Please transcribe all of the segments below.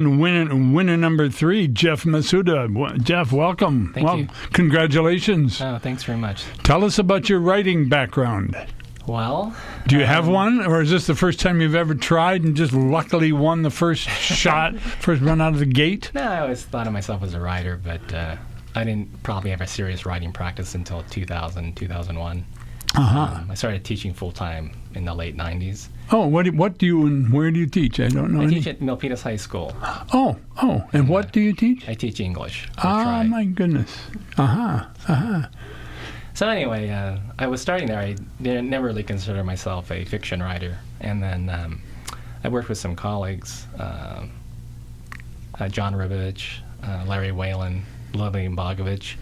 Winner number 3, Jeff Masuda. Jeff, welcome. Thank you. Congratulations. Oh, thanks very much. Tell us about your writing background. Well, do you have one, or is this the first time you've ever tried and just luckily won the first first run out of the gate? No, I always thought of myself as a writer, but I didn't probably have a serious writing practice until 2000, 2001. I started teaching full-time in the late 90s. Oh, what do you and where do you teach? I don't know. I teach at Milpitas High School. Oh, and what do you teach? I teach English. My goodness. So anyway, I was starting there. I never really considered myself a fiction writer. And then I worked with some colleagues, John Ribovich, Larry Whalen, Lillian Bogovich,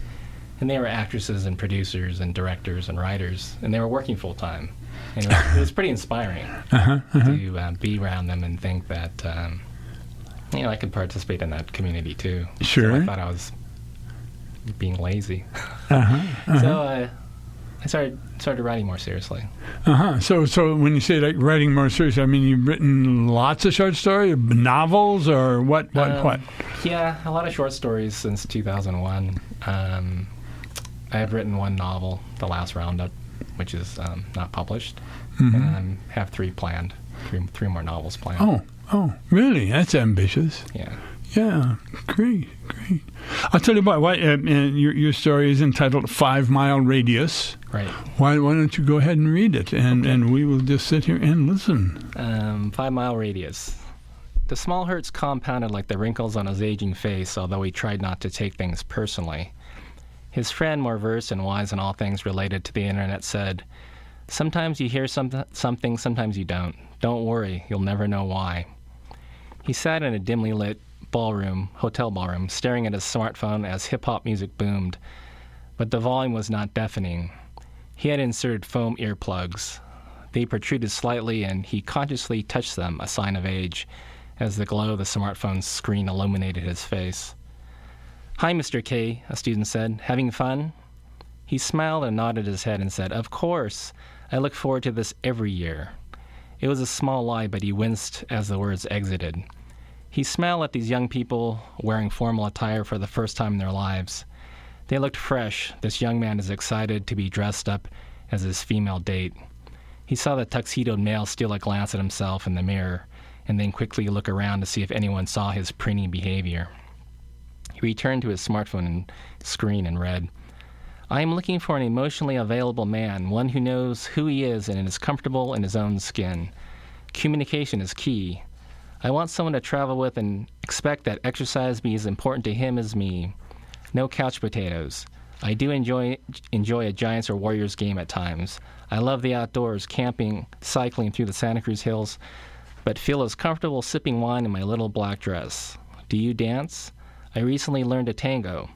and they were actresses and producers and directors and writers, and they were working full-time. And it was pretty inspiring to be around them and think that, I could participate in that community too. Sure. So I thought I was being lazy. So I started writing more seriously. So when you say like writing more seriously, I mean you've written lots of short stories, novels, or what? Yeah, a lot of short stories since 2001. I have written one novel, The Last Roundup, which is not published, and I have 3 planned, three more novels planned. Oh, really? That's ambitious. Yeah, great. I'll tell you what your story is entitled 5 Mile Radius. Right. Why don't you go ahead and read it, and we will just sit here and listen. 5 Mile Radius. The small hurts compounded like the wrinkles on his aging face, although he tried not to take things personally. His friend, more versed and wise in all things related to the internet, said, "Sometimes you hear something, sometimes you don't. Don't worry, you'll never know why." He sat in a dimly lit hotel ballroom, staring at his smartphone as hip-hop music boomed, but the volume was not deafening. He had inserted foam earplugs. They protruded slightly, and he consciously touched them, a sign of age, as the glow of the smartphone's screen illuminated his face. "Hi, Mr. K," a student said. "Having fun?" He smiled and nodded his head and said, "Of course. I look forward to this every year." It was a small lie, but he winced as the words exited. He smiled at these young people wearing formal attire for the first time in their lives. They looked fresh. This young man is excited to be dressed up as his female date. He saw the tuxedoed male steal a glance at himself in the mirror and then quickly look around to see if anyone saw his preening behavior. He returned to his smartphone and screen and read, "I am looking for an emotionally available man, one who knows who he is and is comfortable in his own skin. Communication is key. I want someone to travel with and expect that exercise be as important to him as me. No couch potatoes. I do enjoy a Giants or Warriors game at times. I love the outdoors, camping, cycling through the Santa Cruz Hills, but feel as comfortable sipping wine in my little black dress. Do you dance? I recently learned to tango.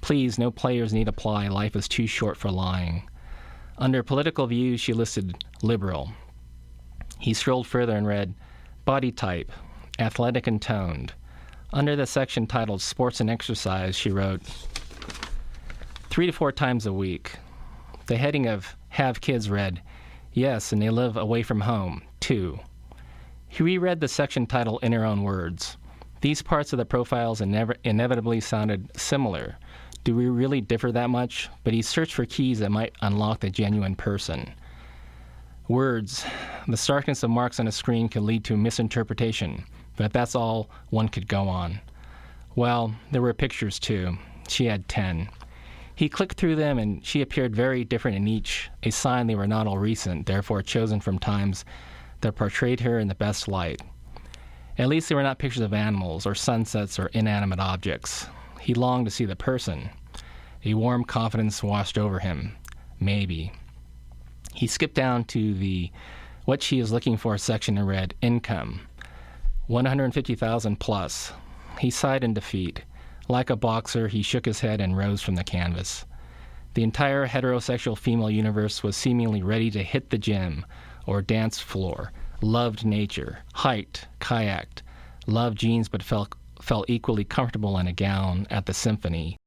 Please, no players need apply. Life is too short for lying." Under political views, she listed liberal. He scrolled further and read, "Body type, athletic and toned." Under the section titled Sports and Exercise, she wrote, 3 to 4 times a week. The heading of Have Kids read, "Yes, and they live away from home, too." He reread the section titled In Her Own Words. These parts of the profiles inevitably sounded similar. Do we really differ that much? But he searched for keys that might unlock the genuine person. Words. The starkness of marks on a screen could lead to misinterpretation, but that's all one could go on. Well, there were pictures too. She had 10. He clicked through them, and she appeared very different in each, a sign they were not all recent, therefore chosen from times that portrayed her in the best light. At least they were not pictures of animals or sunsets or inanimate objects. He longed to see the person. A warm confidence washed over him. Maybe. He skipped down to the What She Is Looking For section and read Income. 150,000 plus. He sighed in defeat. Like a boxer, he shook his head and rose from the canvas. The entire heterosexual female universe was seemingly ready to hit the gym or dance floor, loved nature, hiked, kayaked, loved jeans but felt equally comfortable in a gown at the symphony.